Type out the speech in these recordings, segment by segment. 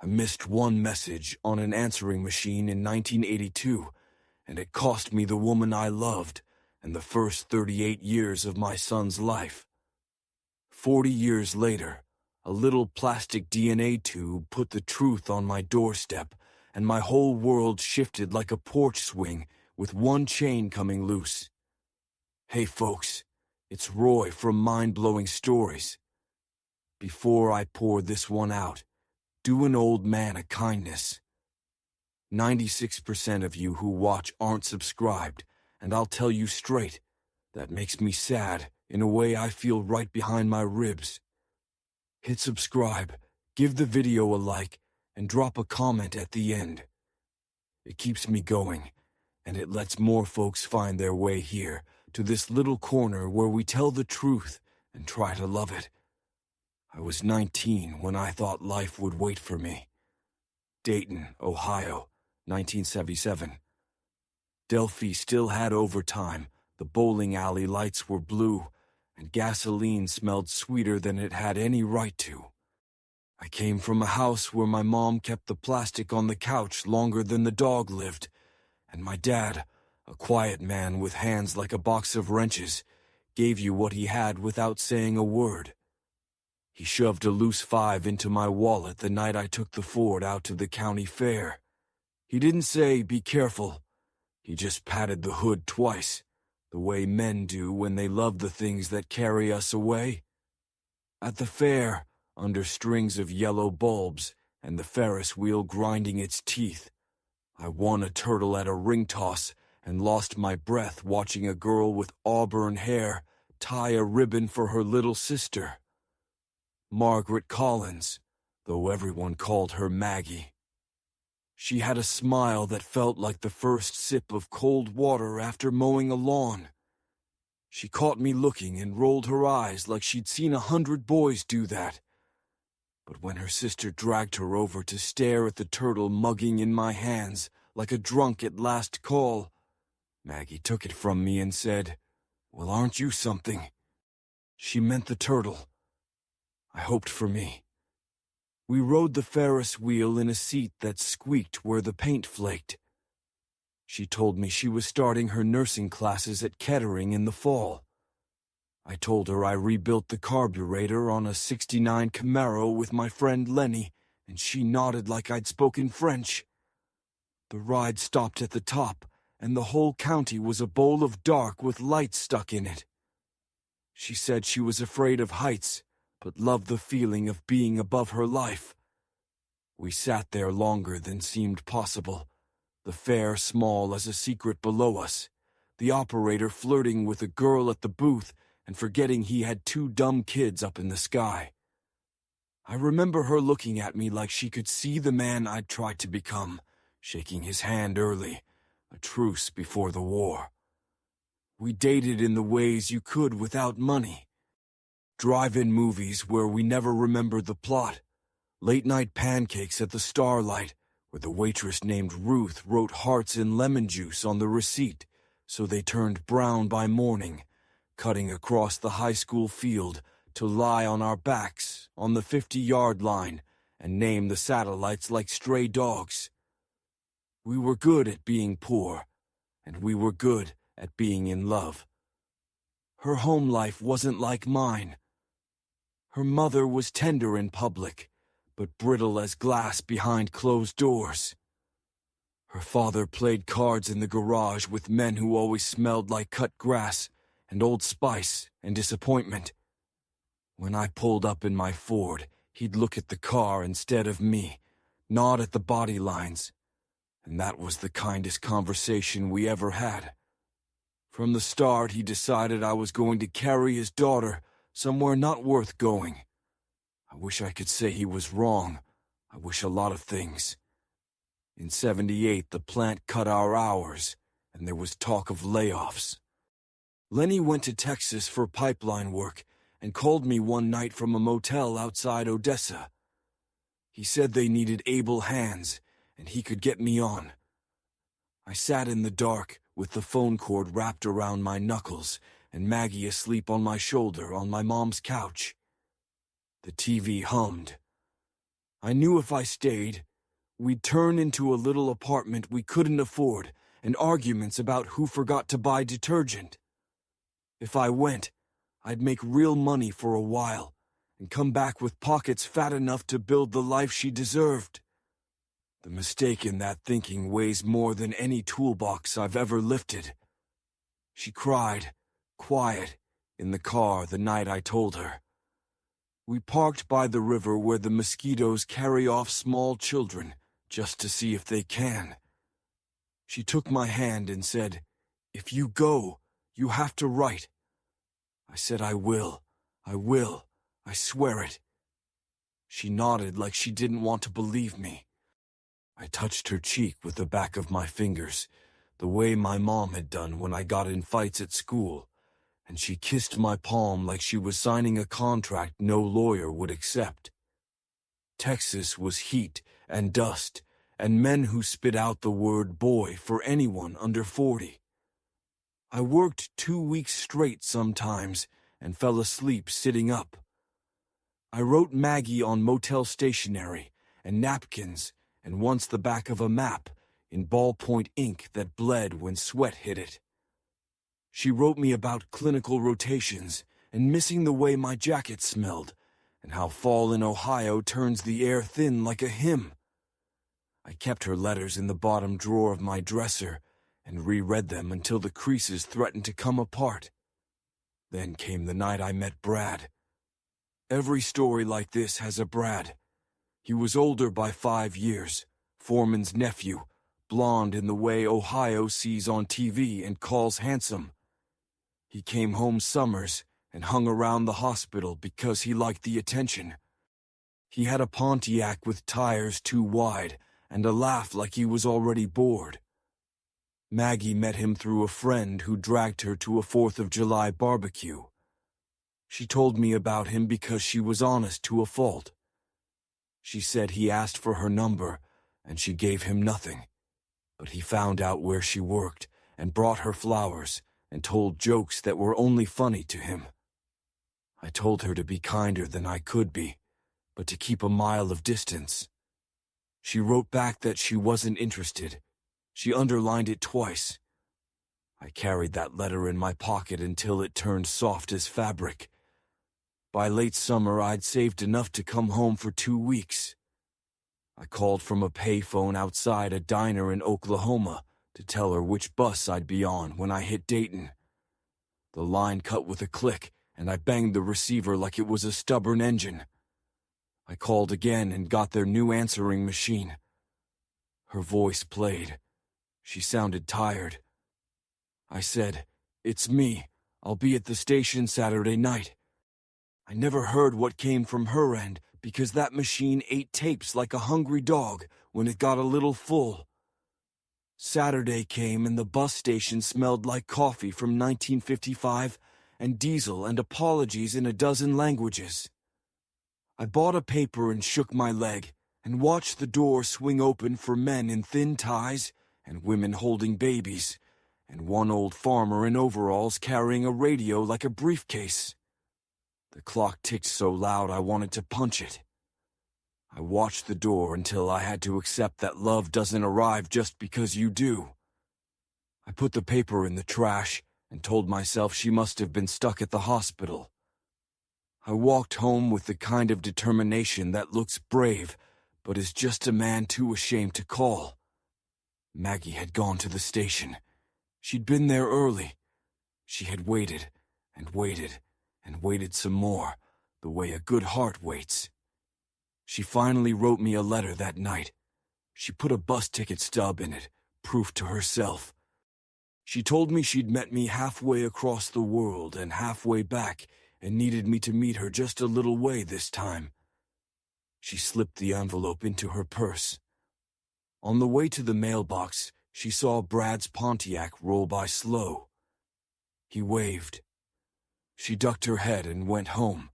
I missed one message on an answering machine in 1982, and it cost me the woman I loved and the first 38 years of my son's life. 40 years later, a little plastic DNA tube put the truth on my doorstep, and my whole world shifted like a porch swing with one chain coming loose. Hey folks, it's Roy from Mind-Blowing Stories. Before I pour this one out, do an old man a kindness. 96% of you who watch aren't subscribed, and I'll tell you straight, that makes me sad in a way I feel right behind my ribs. Hit subscribe, give the video a like, and drop a comment at the end. It keeps me going, and it lets more folks find their way here to this little corner where we tell the truth and try to love it. I was 19 when I thought life would wait for me. Dayton, Ohio, 1977. Delphi still had overtime, the bowling alley lights were blue, and gasoline smelled sweeter than it had any right to. I came from a house where my mom kept the plastic on the couch longer than the dog lived, and my dad, a quiet man with hands like a box of wrenches, gave you what he had without saying a word. He shoved a loose $5 into my wallet the night I took the Ford out to the county fair. He didn't say, "Be careful." He just patted the hood twice, the way men do when they love the things that carry us away. At the fair, under strings of yellow bulbs and the Ferris wheel grinding its teeth, I won a turtle at a ring toss and lost my breath watching a girl with auburn hair tie a ribbon for her little sister. Margaret Collins, though everyone called her Maggie. She had a smile that felt like the first sip of cold water after mowing a lawn. She caught me looking and rolled her eyes like she'd seen 100 boys do that. But when her sister dragged her over to stare at the turtle mugging in my hands like a drunk at last call, Maggie took it from me and said, "Well, aren't you something?" She meant the turtle. I hoped for me. We rode the Ferris wheel in a seat that squeaked where the paint flaked. She told me she was starting her nursing classes at Kettering in the fall. I told her I rebuilt the carburetor on a '69 Camaro with my friend Lenny, and she nodded like I'd spoken French. The ride stopped at the top, and the whole county was a bowl of dark with lights stuck in it. She said she was afraid of heights, but loved the feeling of being above her life. We sat there longer than seemed possible, the fair small as a secret below us, the operator flirting with a girl at the booth and forgetting he had 2 dumb kids up in the sky. I remember her looking at me like she could see the man I'd tried to become, shaking his hand early, a truce before the war. We dated in the ways you could without money. Drive-in movies where we never remembered the plot. Late-night pancakes at the Starlight, where the waitress named Ruth wrote hearts in lemon juice on the receipt, so they turned brown by morning, cutting across the high school field to lie on our backs on the 50-yard line and name the satellites like stray dogs. We were good at being poor, and we were good at being in love. Her home life wasn't like mine. Her mother was tender in public, but brittle as glass behind closed doors. Her father played cards in the garage with men who always smelled like cut grass and Old Spice and disappointment. When I pulled up in my Ford, he'd look at the car instead of me, nod at the body lines, and that was the kindest conversation we ever had. From the start, he decided I was going to carry his daughter somewhere not worth going. I wish I could say he was wrong. I wish a lot of things. In '78, the plant cut our hours, and there was talk of layoffs. Lenny went to Texas for pipeline work and called me one night from a motel outside Odessa. He said they needed able hands, and he could get me on. I sat in the dark with the phone cord wrapped around my knuckles and Maggie asleep on my shoulder on my mom's couch. The TV hummed. I knew if I stayed, we'd turn into a little apartment we couldn't afford and arguments about who forgot to buy detergent. If I went, I'd make real money for a while and come back with pockets fat enough to build the life she deserved. The mistake in that thinking weighs more than any toolbox I've ever lifted. She cried, quiet, in the car the night I told her. We parked by the river where the mosquitoes carry off small children just to see if they can. She took my hand and said, "If you go, you have to write." I said, I will, I swear it." She nodded like she didn't want to believe me. I touched her cheek with the back of my fingers, the way my mom had done when I got in fights at school, and she kissed my palm like she was signing a contract no lawyer would accept. Texas was heat and dust, and men who spit out the word boy for anyone under 40. I worked 2 weeks straight sometimes and fell asleep sitting up. I wrote Maggie on motel stationery and napkins and once the back of a map in ballpoint ink that bled when sweat hit it. She wrote me about clinical rotations and missing the way my jacket smelled and how fall in Ohio turns the air thin like a hymn. I kept her letters in the bottom drawer of my dresser and reread them until the creases threatened to come apart. Then came the night I met Brad. Every story like this has a Brad. He was older by 5 years, Foreman's nephew, blonde in the way Ohio sees on TV and calls handsome. He came home summers and hung around the hospital because he liked the attention. He had a Pontiac with tires too wide and a laugh like he was already bored. Maggie met him through a friend who dragged her to a 4th of July barbecue. She told me about him because she was honest to a fault. She said he asked for her number, and she gave him nothing. But he found out where she worked, and brought her flowers, and told jokes that were only funny to him. I told her to be kinder than I could be, but to keep a mile of distance. She wrote back that she wasn't interested. She underlined it twice. I carried that letter in my pocket until it turned soft as fabric. By late summer, I'd saved enough to come home for 2 weeks. I called from a payphone outside a diner in Oklahoma to tell her which bus I'd be on when I hit Dayton. The line cut with a click, and I banged the receiver like it was a stubborn engine. I called again and got their new answering machine. Her voice played. She sounded tired. I said, "It's me. I'll be at the station Saturday night." I never heard what came from her end because that machine ate tapes like a hungry dog when it got a little full. Saturday came and the bus station smelled like coffee from 1955 and diesel and apologies in a dozen languages. I bought a paper and shook my leg and watched the door swing open for men in thin ties and women holding babies, and one old farmer in overalls carrying a radio like a briefcase. The clock ticked so loud I wanted to punch it. I watched the door until I had to accept that love doesn't arrive just because you do. I put the paper in the trash and told myself she must have been stuck at the hospital. I walked home with the kind of determination that looks brave, but is just a man too ashamed to call. Maggie had gone to the station. She'd been there early. She had waited and waited and waited some more, the way a good heart waits. She finally wrote me a letter that night. She put a bus ticket stub in it, proof to herself. She told me she'd met me halfway across the world and halfway back and needed me to meet her just a little way this time. She slipped the envelope into her purse. On the way to the mailbox, she saw Brad's Pontiac roll by slow. He waved. She ducked her head and went home.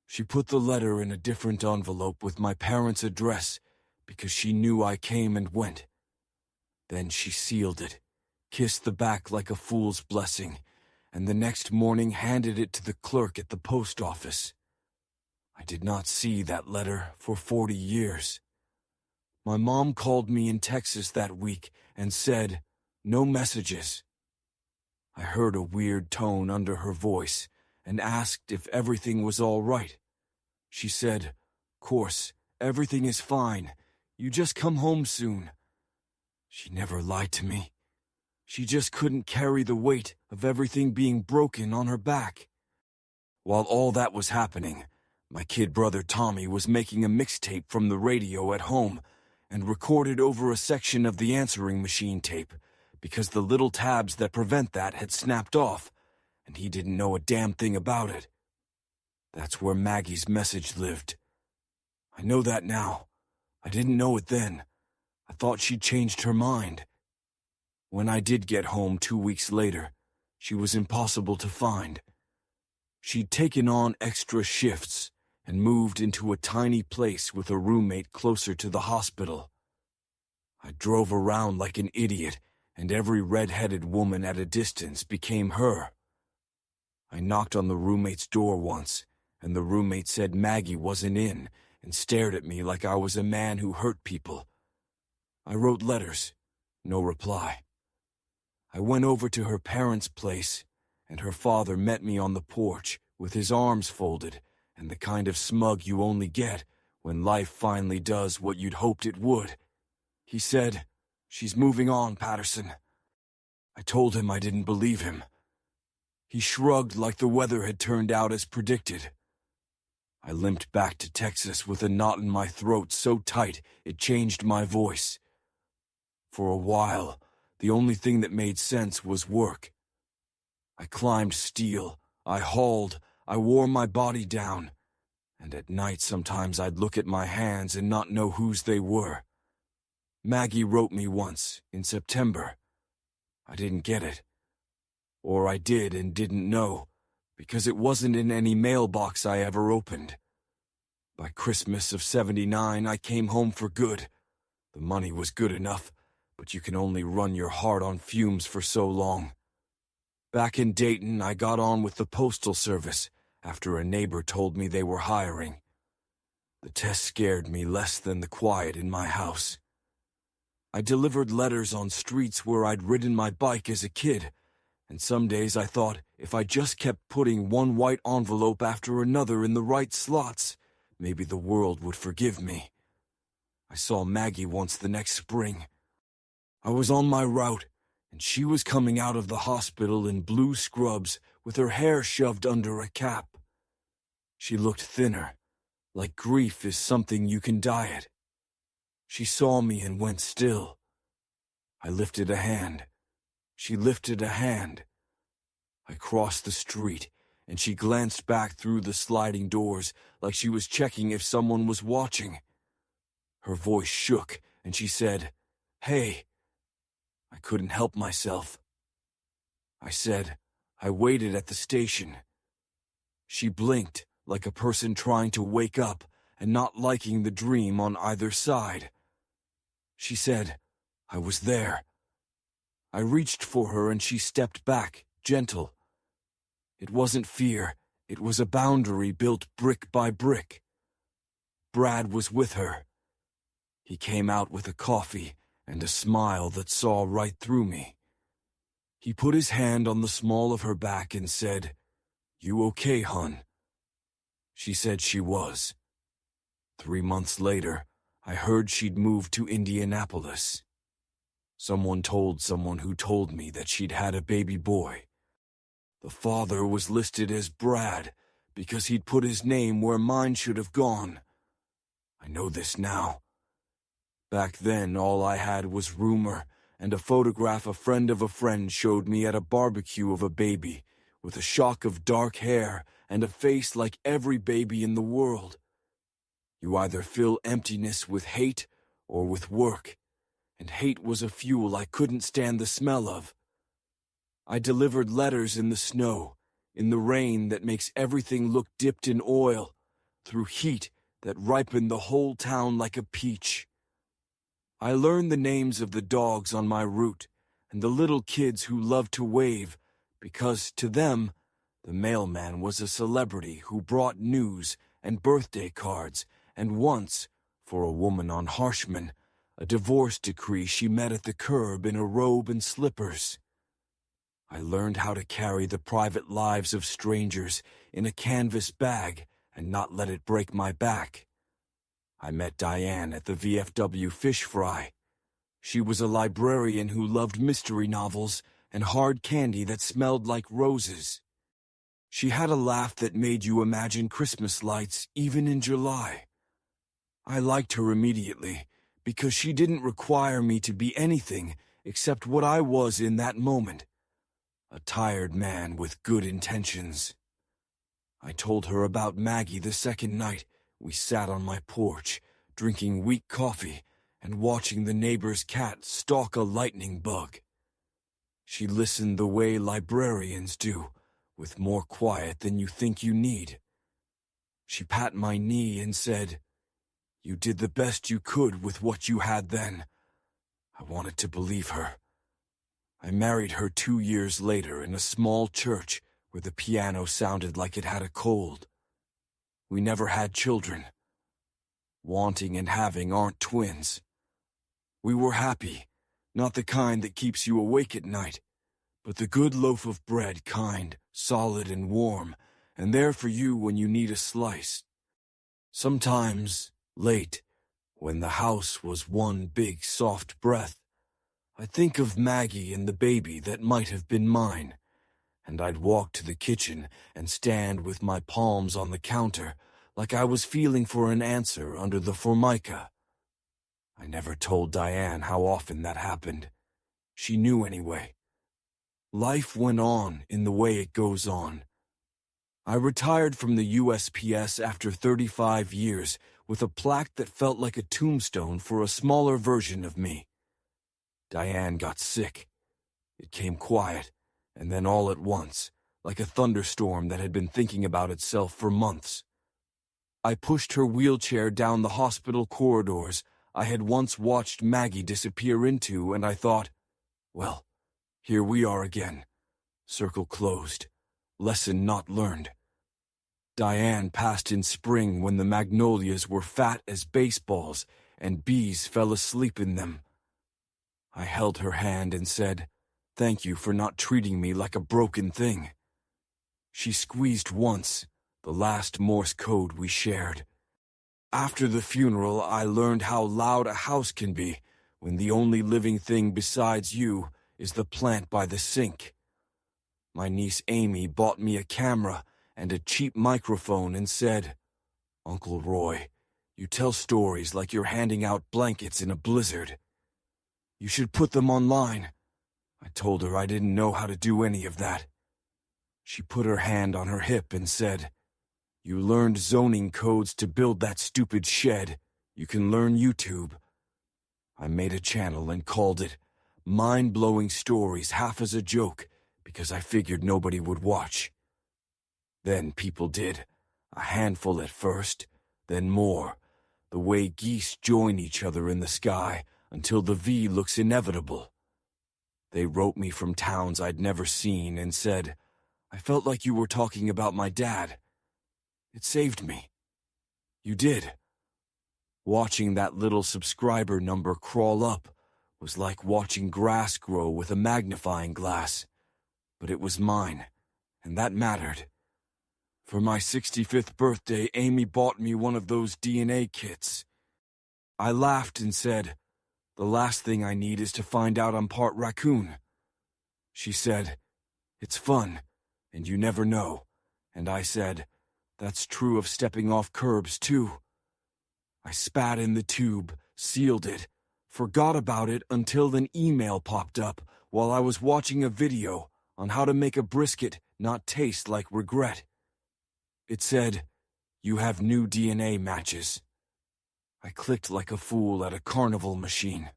She put the letter in a different envelope with my parents' address because she knew I came and went. Then she sealed it, kissed the back like a fool's blessing, and the next morning handed it to the clerk at the post office. I did not see that letter for 40 years. My mom called me in Texas that week and said, "No messages." I heard a weird tone under her voice and asked if everything was all right. She said, "Course, everything is fine. You just come home soon." She never lied to me. She just couldn't carry the weight of everything being broken on her back. While all that was happening, my kid brother Tommy was making a mixtape from the radio at home and recorded over a section of the answering machine tape because the little tabs that prevent that had snapped off, and he didn't know a damn thing about it. That's where Maggie's message lived. I know that now. I didn't know it then. I thought she'd changed her mind. When I did get home 2 weeks later, she was impossible to find. She'd taken on extra shifts and moved into a tiny place with a roommate closer to the hospital. I drove around like an idiot, and every red-headed woman at a distance became her. I knocked on the roommate's door once, and the roommate said Maggie wasn't in and stared at me like I was a man who hurt people. I wrote letters, no reply. I went over to her parents' place, and her father met me on the porch with his arms folded and the kind of smug you only get when life finally does what you'd hoped it would. He said, "She's moving on, Patterson." I told him I didn't believe him. He shrugged like the weather had turned out as predicted. I limped back to Texas with a knot in my throat so tight it changed my voice. For a while, the only thing that made sense was work. I climbed steel, I hauled, I wore my body down, and at night sometimes I'd look at my hands and not know whose they were. Maggie wrote me once, in September. I didn't get it. Or I did and didn't know, because it wasn't in any mailbox I ever opened. By Christmas of '79, I came home for good. The money was good enough, but you can only run your heart on fumes for so long. Back in Dayton, I got on with the Postal Service after a neighbor told me they were hiring. The test scared me less than the quiet in my house. I delivered letters on streets where I'd ridden my bike as a kid, and some days I thought if I just kept putting one white envelope after another in the right slots, maybe the world would forgive me. I saw Maggie once the next spring. I was on my route, and she was coming out of the hospital in blue scrubs with her hair shoved under a cap. She looked thinner, like grief is something you can diet. She saw me and went still. I lifted a hand. She lifted a hand. I crossed the street, and she glanced back through the sliding doors like she was checking if someone was watching. Her voice shook, and she said, "Hey." I couldn't help myself. I said, "I waited at the station." She blinked like a person trying to wake up and not liking the dream on either side. She said, "I was there." I reached for her and she stepped back, gentle. It wasn't fear, it was a boundary built brick by brick. Brad was with her. He came out with a coffee and a smile that saw right through me. He put his hand on the small of her back and said, "You okay, hun?" She said she was. 3 months later, I heard she'd moved to Indianapolis. Someone told someone who told me that she'd had a baby boy. The father was listed as Brad because he'd put his name where mine should have gone. I know this now. Back then, all I had was rumor and a photograph a friend of a friend showed me at a barbecue of a baby with a shock of dark hair and a face like every baby in the world. You either fill emptiness with hate or with work, and hate was a fuel I couldn't stand the smell of. I delivered letters in the snow, in the rain that makes everything look dipped in oil, through heat that ripened the whole town like a peach. I learned the names of the dogs on my route and the little kids who loved to wave because, to them, the mailman was a celebrity who brought news and birthday cards, and once, for a woman on Harshman, a divorce decree she met at the curb in a robe and slippers. I learned how to carry the private lives of strangers in a canvas bag and not let it break my back. I met Diane at the VFW fish fry. She was a librarian who loved mystery novels and hard candy that smelled like roses. She had a laugh that made you imagine Christmas lights even in July. I liked her immediately because she didn't require me to be anything except what I was in that moment, a tired man with good intentions. I told her about Maggie the second night we sat on my porch, drinking weak coffee and watching the neighbor's cat stalk a lightning bug. She listened the way librarians do, with more quiet than you think you need. She pat my knee and said, "You did the best you could with what you had then." I wanted to believe her. I married her 2 years later in a small church where the piano sounded like it had a cold. We never had children. Wanting and having aren't twins. We were happy, not the kind that keeps you awake at night, but the good loaf of bread kind, solid and warm, and there for you when you need a slice. Sometimes, late, when the house was one big soft breath, I think of Maggie and the baby that might have been mine, and I'd walk to the kitchen and stand with my palms on the counter like I was feeling for an answer under the formica. I never told Diane how often that happened. She knew anyway. Life went on in the way it goes on. I retired from the USPS after 35 years with a plaque that felt like a tombstone for a smaller version of me. Diane got sick. It came quiet, and then all at once, like a thunderstorm that had been thinking about itself for months. I pushed her wheelchair down the hospital corridors I had once watched Maggie disappear into, and I thought, well, here we are again. Circle closed. Lesson not learned. Diane passed in spring when the magnolias were fat as baseballs and bees fell asleep in them. I held her hand and said, "Thank you for not treating me like a broken thing." She squeezed once, the last Morse code we shared. After the funeral, I learned how loud a house can be when the only living thing besides you is the plant by the sink. My niece Amy bought me a camera and a cheap microphone and said, "Uncle Roy, you tell stories like you're handing out blankets in a blizzard. You should put them online." I told her I didn't know how to do any of that. She put her hand on her hip and said, "You learned zoning codes to build that stupid shed. You can learn YouTube." I made a channel and called it Mind-Blowing Stories, half as a joke, because I figured nobody would watch. Then people did. A handful at first, then more. The way geese join each other in the sky until the V looks inevitable. They wrote me from towns I'd never seen and said, "I felt like you were talking about my dad." It saved me. You did. Watching that little subscriber number crawl up was like watching grass grow with a magnifying glass. But it was mine, and that mattered. For my 65th birthday, Amy bought me one of those DNA kits. I laughed and said, "The last thing I need is to find out I'm part raccoon." She said, "It's fun, and you never know." And I said, "That's true of stepping off curbs, too." I spat in the tube, sealed it, forgot about it until an email popped up while I was watching a video on how to make a brisket not taste like regret. It said, "You have new DNA matches." I clicked like a fool at a carnival machine.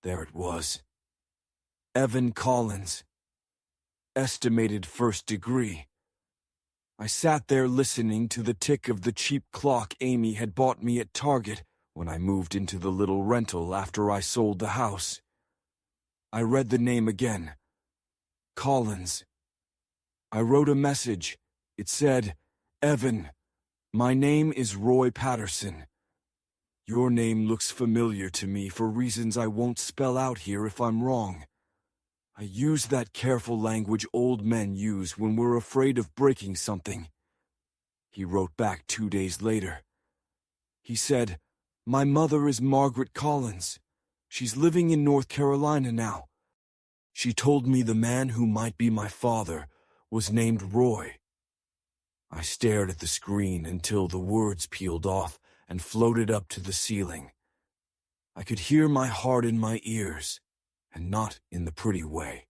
There it was. Evan Collins. Estimated first degree. I sat there listening to the tick of the cheap clock Amy had bought me at Target when I moved into the little rental after I sold the house. I read the name again. Collins. I wrote a message. It said, "Evan, My name is Roy Patterson. Your name looks familiar to me for reasons I won't spell out here if I'm wrong. I use that careful language old men use when we're afraid of breaking something." He wrote back 2 days later. He said, "My mother is Margaret Collins. She's living in North Carolina now. She told me the man who might be my father was named Roy." I stared at the screen until the words peeled off and floated up to the ceiling. I could hear my heart in my ears, and not in the pretty way.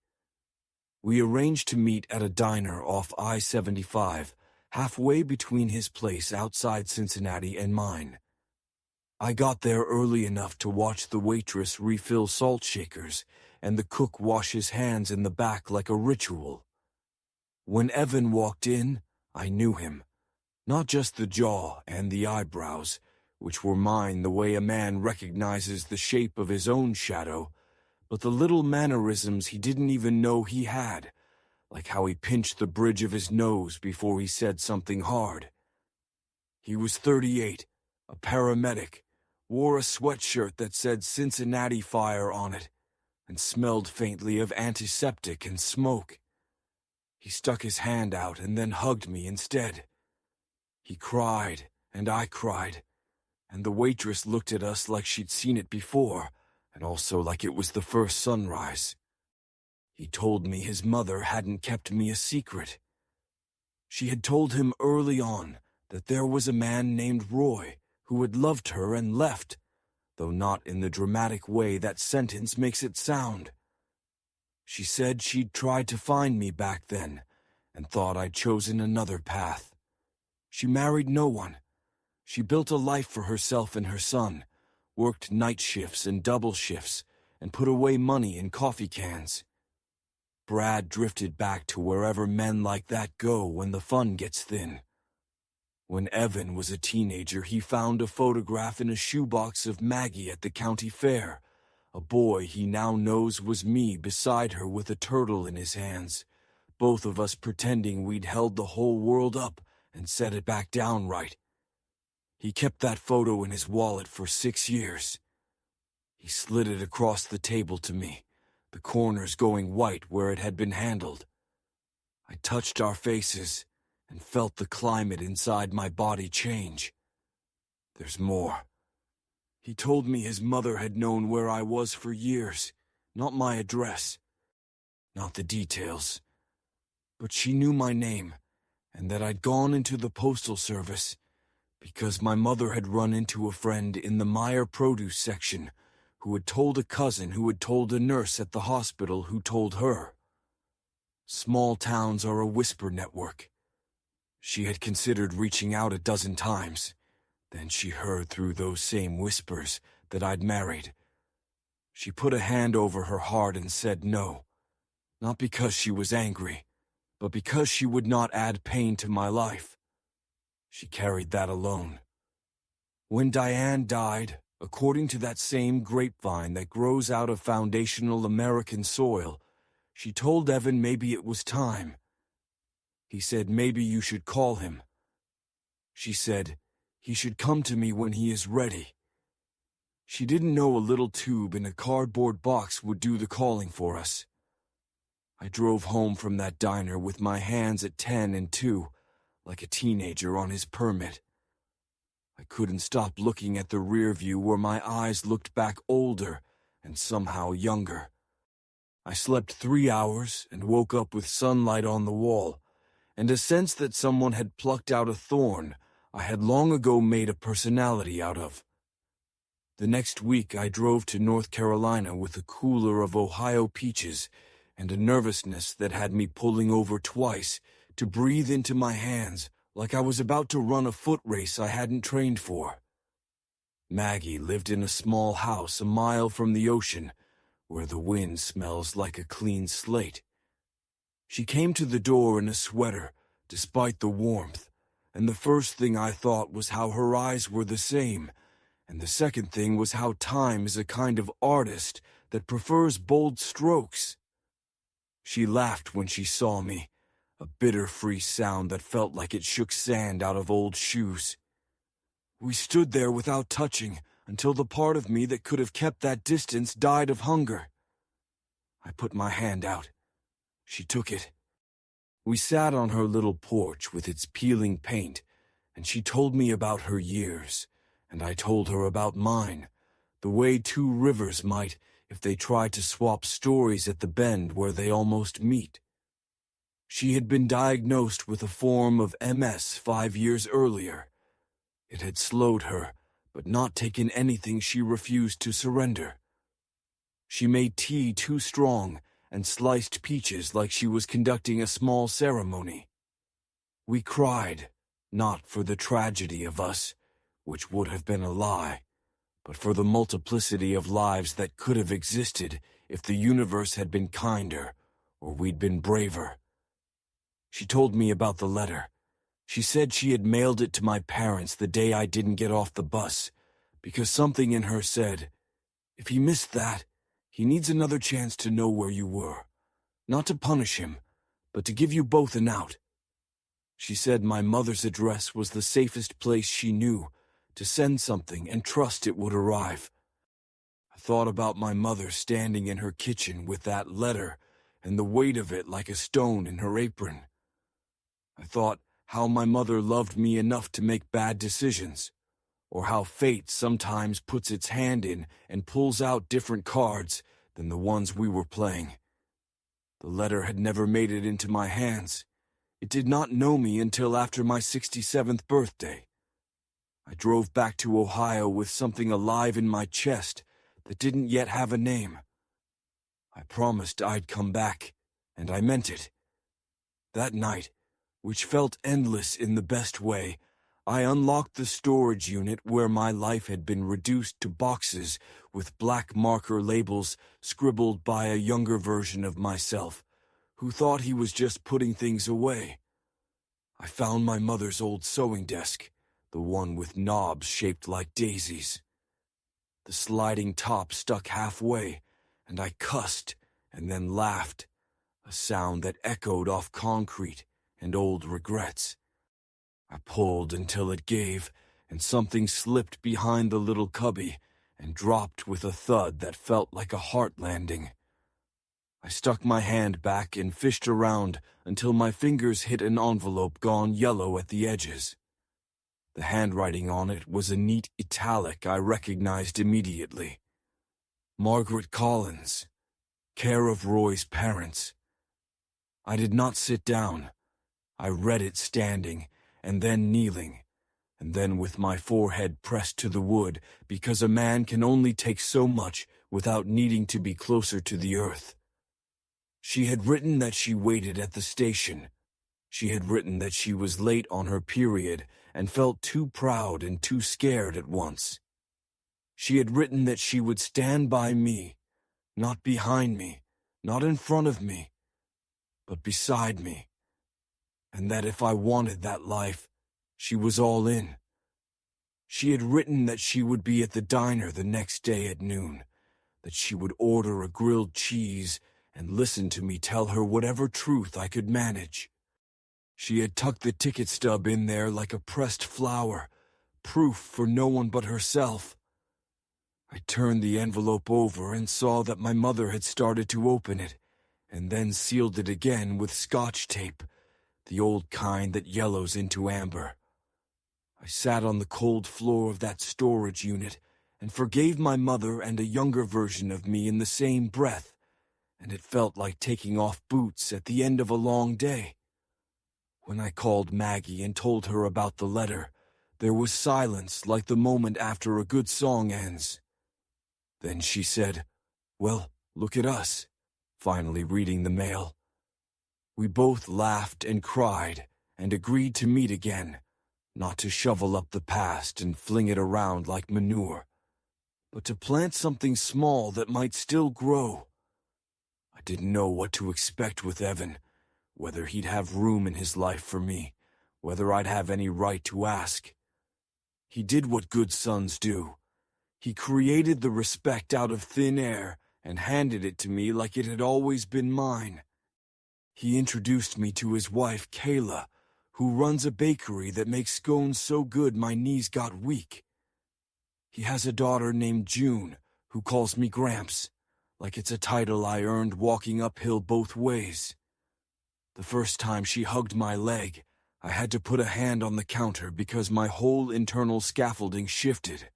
We arranged to meet at a diner off I-75, halfway between his place outside Cincinnati and mine. I got there early enough to watch the waitress refill salt shakers and the cook wash his hands in the back like a ritual. When Evan walked in, I knew him. Not just the jaw and the eyebrows, which were mine the way a man recognizes the shape of his own shadow, but the little mannerisms he didn't even know he had, like how he pinched the bridge of his nose before he said something hard. He was 38, a paramedic, wore a sweatshirt that said Cincinnati Fire on it, and smelled faintly of antiseptic and smoke. He stuck his hand out and then hugged me instead. He cried, and I cried, and the waitress looked at us like she'd seen it before, and also like it was the first sunrise. He told me his mother hadn't kept me a secret. She had told him early on that there was a man named Roy who had loved her and left, though not in the dramatic way that sentence makes it sound. She said she'd tried to find me back then, and thought I'd chosen another path. She married no one. She built a life for herself and her son, worked night shifts and double shifts, and put away money in coffee cans. Brad drifted back to wherever men like that go when the fun gets thin. When Evan was a teenager, he found a photograph in a shoebox of Maggie at the county fair, a boy he now knows was me beside her with a turtle in his hands, both of us pretending we'd held the whole world up and set it back down right. He kept that photo in his wallet for 6 years. He slid it across the table to me, the corners going white where it had been handled. I touched our faces and felt the climate inside my body change. There's more. He told me his mother had known where I was for years, not my address, not the details. But she knew my name, and that I'd gone into the postal service because my mother had run into a friend in the Meyer produce section who had told a cousin who had told a nurse at the hospital who told her. Small towns are a whisper network. She had considered reaching out a dozen times. Then she heard through those same whispers that I'd married. She put a hand over her heart and said no, not because she was angry, but because she would not add pain to my life. She carried that alone. When Diane died, according to that same grapevine that grows out of foundational American soil, she told Evan maybe it was time. He said maybe you should call him. She said he should come to me when he is ready. She didn't know a little tube in a cardboard box would do the calling for us. I drove home from that diner with my hands at 10 and 2, like a teenager on his permit. I couldn't stop looking at the rear view where my eyes looked back older and somehow younger. I slept 3 hours and woke up with sunlight on the wall, and a sense that someone had plucked out a thorn I had long ago made a personality out of. The next week I drove to North Carolina with a cooler of Ohio peaches and a nervousness that had me pulling over twice to breathe into my hands like I was about to run a foot race I hadn't trained for. Maggie lived in a small house a mile from the ocean, where the wind smells like a clean slate. She came to the door in a sweater, despite the warmth, and the first thing I thought was how her eyes were the same, and the second thing was how time is a kind of artist that prefers bold strokes. She laughed when she saw me, a bitter-free sound that felt like it shook sand out of old shoes. We stood there without touching until the part of me that could have kept that distance died of hunger. I put my hand out. She took it. We sat on her little porch with its peeling paint, and she told me about her years, and I told her about mine, the way two rivers might if they tried to swap stories at the bend where they almost meet. She had been diagnosed with a form of MS 5 years earlier. It had slowed her, but not taken anything she refused to surrender. She made tea too strong and sliced peaches like she was conducting a small ceremony. We cried, not for the tragedy of us, which would have been a lie, but for the multiplicity of lives that could have existed if the universe had been kinder or we'd been braver. She told me about the letter. She said she had mailed it to my parents the day I didn't get off the bus, because something in her said, if he missed that, he needs another chance to know where you were. Not to punish him, but to give you both an out. She said my mother's address was the safest place she knew, to send something and trust it would arrive. I thought about my mother standing in her kitchen with that letter and the weight of it like a stone in her apron. I thought how my mother loved me enough to make bad decisions, or how fate sometimes puts its hand in and pulls out different cards than the ones we were playing. The letter had never made it into my hands. It did not know me until after my 67th birthday. I drove back to Ohio with something alive in my chest that didn't yet have a name. I promised I'd come back, and I meant it. That night, which felt endless in the best way, I unlocked the storage unit where my life had been reduced to boxes with black marker labels scribbled by a younger version of myself, who thought he was just putting things away. I found my mother's old sewing desk, the one with knobs shaped like daisies. The sliding top stuck halfway, and I cussed and then laughed, a sound that echoed off concrete and old regrets. I pulled until it gave, and something slipped behind the little cubby and dropped with a thud that felt like a heart landing. I stuck my hand back and fished around until my fingers hit an envelope gone yellow at the edges. The handwriting on it was a neat italic I recognized immediately. Margaret Collins, care of Roy's parents. I did not sit down. I read it standing, and then kneeling, and then with my forehead pressed to the wood, because a man can only take so much without needing to be closer to the earth. She had written that she waited at the station. She had written that she was late on her period and felt too proud and too scared at once. She had written that she would stand by me, not behind me, not in front of me, but beside me, and that if I wanted that life, she was all in. She had written that she would be at the diner the next day at noon, that she would order a grilled cheese and listen to me tell her whatever truth I could manage. She had tucked the ticket stub in there like a pressed flower, proof for no one but herself. I turned the envelope over and saw that my mother had started to open it, and then sealed it again with Scotch tape, the old kind that yellows into amber. I sat on the cold floor of that storage unit and forgave my mother and a younger version of me in the same breath, and it felt like taking off boots at the end of a long day. When I called Maggie and told her about the letter, there was silence like the moment after a good song ends. Then she said, "Well, look at us," finally reading the mail. We both laughed and cried and agreed to meet again, not to shovel up the past and fling it around like manure, but to plant something small that might still grow. I didn't know what to expect with Evan, whether he'd have room in his life for me, whether I'd have any right to ask. He did what good sons do. He created the respect out of thin air and handed it to me like it had always been mine. He introduced me to his wife, Kayla, who runs a bakery that makes scones so good my knees got weak. He has a daughter named June, who calls me Gramps, like it's a title I earned walking uphill both ways. The first time she hugged my leg, I had to put a hand on the counter because my whole internal scaffolding shifted.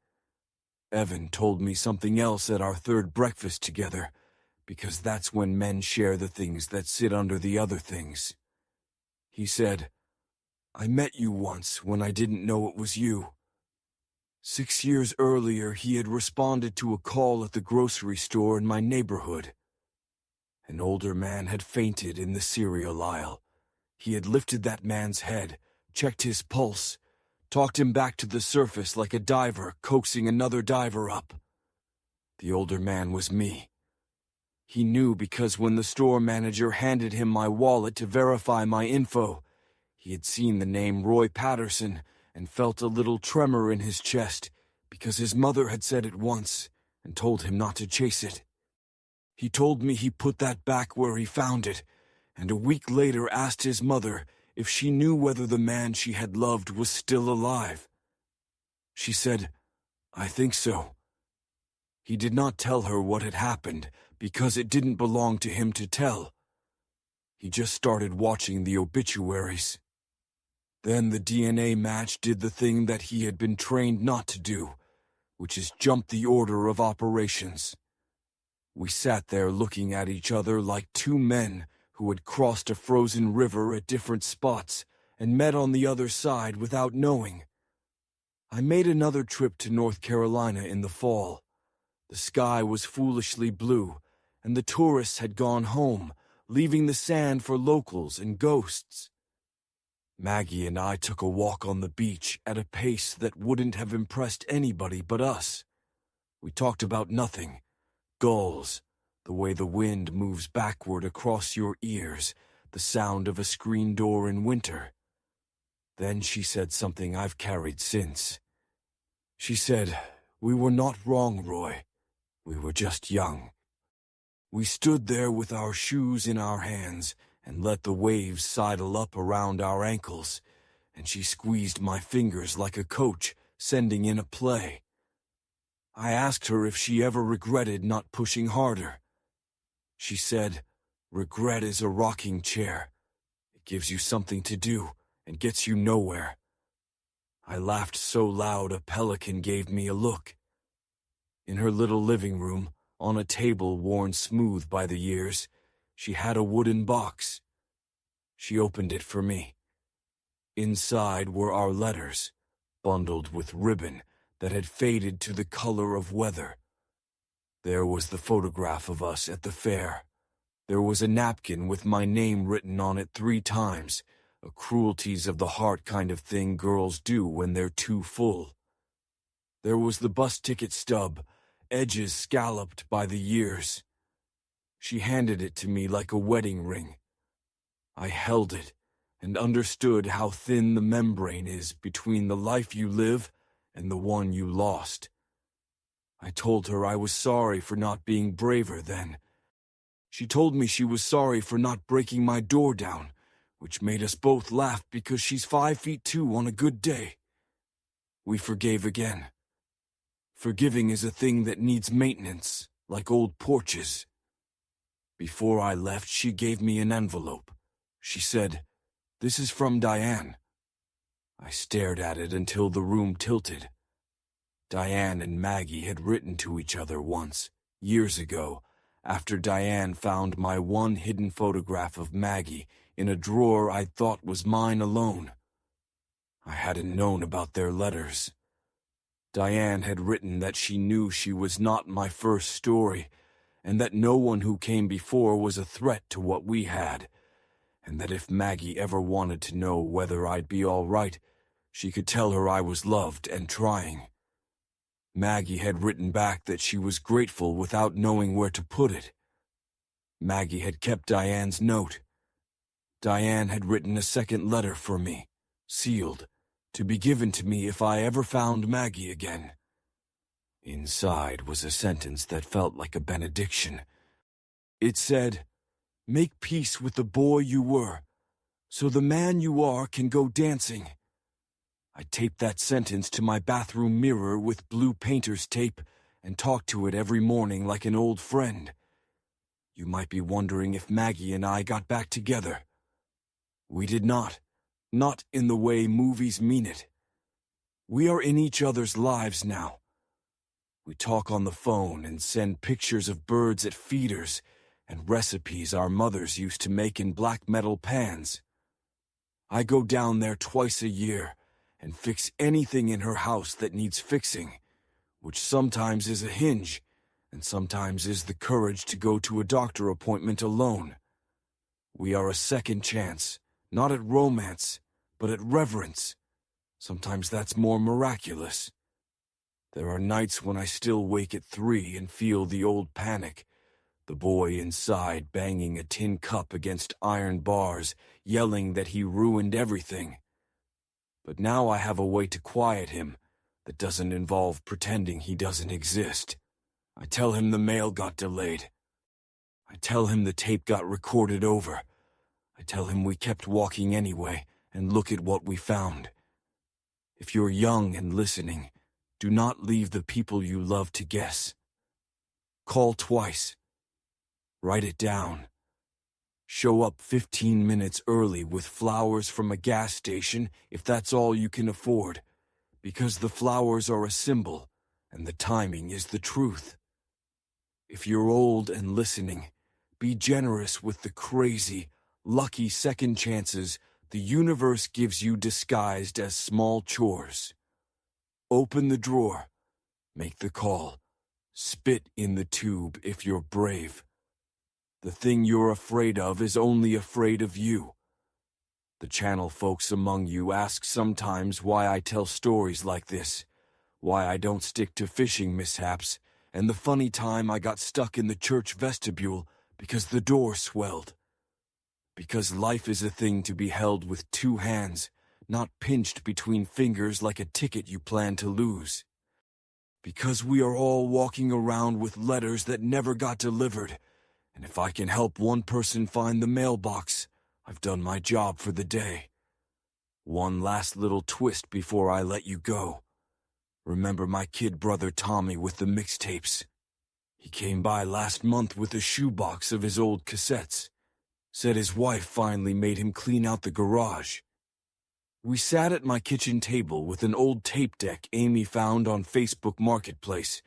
Evan told me something else at our third breakfast together, because that's when men share the things that sit under the other things. He said, "I met you once when I didn't know it was you." 6 years earlier, he had responded to a call at the grocery store in my neighborhood. An older man had fainted in the cereal aisle. He had lifted that man's head, checked his pulse, talked him back to the surface like a diver coaxing another diver up. The older man was me. He knew because when the store manager handed him my wallet to verify my info, he had seen the name Roy Patterson and felt a little tremor in his chest because his mother had said it once and told him not to chase it. He told me he put that back where he found it, and a week later asked his mother if she knew whether the man she had loved was still alive. She said, "I think so." He did not tell her what had happened because it didn't belong to him to tell. He just started watching the obituaries. Then the DNA match did the thing that he had been trained not to do, which is jump the order of operations. We sat there looking at each other like two men who had crossed a frozen river at different spots and met on the other side without knowing. I made another trip to North Carolina in the fall. The sky was foolishly blue, and the tourists had gone home, leaving the sand for locals and ghosts. Maggie and I took a walk on the beach at a pace that wouldn't have impressed anybody but us. We talked about nothing. Gulls, the way the wind moves backward across your ears, the sound of a screen door in winter. Then she said something I've carried since. She said, "We were not wrong, Roy. We were just young." We stood there with our shoes in our hands and let the waves sidle up around our ankles, and she squeezed my fingers like a coach sending in a play. I asked her if she ever regretted not pushing harder. She said, "Regret is a rocking chair. It gives you something to do and gets you nowhere." I laughed so loud a pelican gave me a look. In her little living room, on a table worn smooth by the years, she had a wooden box. She opened it for me. Inside were our letters, bundled with ribbon that had faded to the color of weather. There was the photograph of us at the fair. There was a napkin with my name written on it 3 times, a cruelties of the heart kind of thing girls do when they're too full. There was the bus ticket stub, edges scalloped by the years. She handed it to me like a wedding ring. I held it and understood how thin the membrane is between the life you live and the one you lost. I told her I was sorry for not being braver then. She told me she was sorry for not breaking my door down, which made us both laugh because she's 5'2" on a good day. We forgave again. Forgiving is a thing that needs maintenance, like old porches. Before I left, she gave me an envelope. She said, "This is from Diane." I stared at it until the room tilted. Diane and Maggie had written to each other once, years ago, after Diane found my one hidden photograph of Maggie in a drawer I thought was mine alone. I hadn't known about their letters. Diane had written that she knew she was not my first story, and that no one who came before was a threat to what we had, and that if Maggie ever wanted to know whether I'd be all right, she could tell her I was loved and trying. Maggie had written back that she was grateful without knowing where to put it. Maggie had kept Diane's note. Diane had written a second letter for me, sealed, to be given to me if I ever found Maggie again. Inside was a sentence that felt like a benediction. It said, Make peace with the boy you were, so the man you are can go dancing. I taped that sentence to my bathroom mirror with blue painter's tape and talked to it every morning like an old friend. You might be wondering if Maggie and I got back together. We did not. Not in the way movies mean it. We are in each other's lives now. We talk on the phone and send pictures of birds at feeders and recipes our mothers used to make in black metal pans. I go down there twice a year and fix anything in her house that needs fixing, which sometimes is a hinge and sometimes is the courage to go to a doctor appointment alone. We are a second chance, not at romance, but at reverence. Sometimes that's more miraculous. There are nights when I still wake at 3 and feel the old panic, the boy inside banging a tin cup against iron bars, yelling that he ruined everything. But now I have a way to quiet him that doesn't involve pretending he doesn't exist. I tell him the mail got delayed. I tell him the tape got recorded over. I tell him we kept walking anyway, and look at what we found. If you're young and listening, do not leave the people you love to guess. Call twice. Write it down. Show up 15 minutes early with flowers from a gas station if that's all you can afford, because the flowers are a symbol and the timing is the truth. If you're old and listening, be generous with the crazy, lucky second chances the universe gives you disguised as small chores. Open the drawer, make the call, spit in the tube if you're brave. The thing you're afraid of is only afraid of you. The channel folks among you ask sometimes why I tell stories like this, why I don't stick to fishing mishaps, and the funny time I got stuck in the church vestibule because the door swelled. Because life is a thing to be held with 2 hands, not pinched between fingers like a ticket you plan to lose. Because we are all walking around with letters that never got delivered, and if I can help one person find the mailbox, I've done my job for the day. One last little twist before I let you go. Remember my kid brother Tommy with the mixtapes? He came by last month with a shoebox of his old cassettes. Said his wife finally made him clean out the garage. We sat at my kitchen table with an old tape deck Amy found on Facebook Marketplace,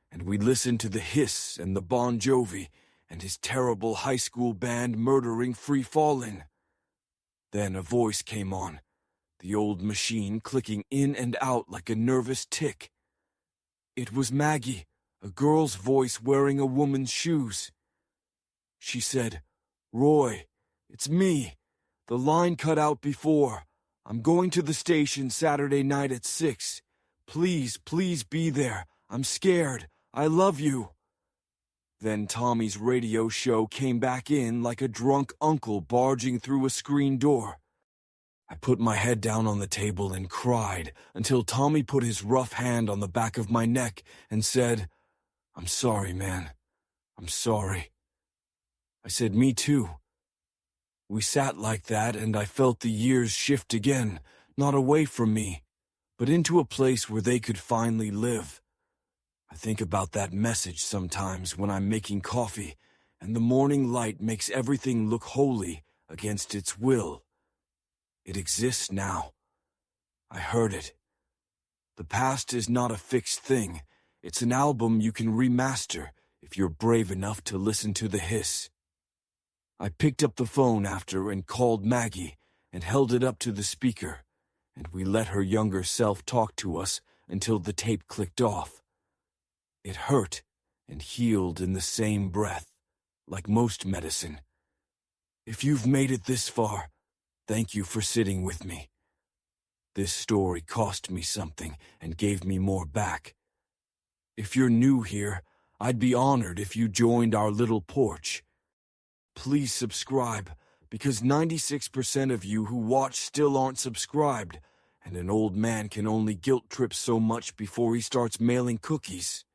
and we listened to the Hiss and the Bon Jovi and his terrible high school band murdering Free Fallin'. Then a voice came on, the old machine clicking in and out like a nervous tick. It was Maggie, a girl's voice wearing a woman's shoes. She said, "Roy, it's me. The line cut out before. I'm going to the station Saturday night at 6. Please, please be there. I'm scared. I love you." Then Tommy's radio show came back in like a drunk uncle barging through a screen door. I put my head down on the table and cried until Tommy put his rough hand on the back of my neck and said, "I'm sorry, man. I'm sorry." I said, "Me too." We sat like that, and I felt the years shift again, not away from me, but into a place where they could finally live. I think about that message sometimes when I'm making coffee, and the morning light makes everything look holy against its will. It exists now. I heard it. The past is not a fixed thing. It's an album you can remaster if you're brave enough to listen to the hiss. I picked up the phone after and called Maggie and held it up to the speaker, and we let her younger self talk to us until the tape clicked off. It hurt and healed in the same breath, like most medicine. If you've made it this far, thank you for sitting with me. This story cost me something and gave me more back. If you're new here, I'd be honored if you joined our little porch. Please subscribe, because 96% of you who watch still aren't subscribed, and an old man can only guilt trip so much before he starts mailing cookies.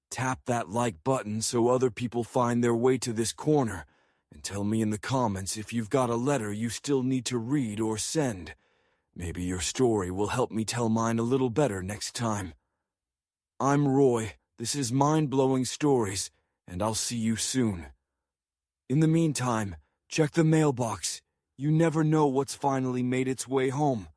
Tap that like button so other people find their way to this corner, And tell me in the comments if you've got a letter you still need to read or send. Maybe your story will help me tell mine a little better next time. I'm Roy, this is Mind-Blowing Stories, and I'll see you soon. In the meantime, check the mailbox. You never know what's finally made its way home.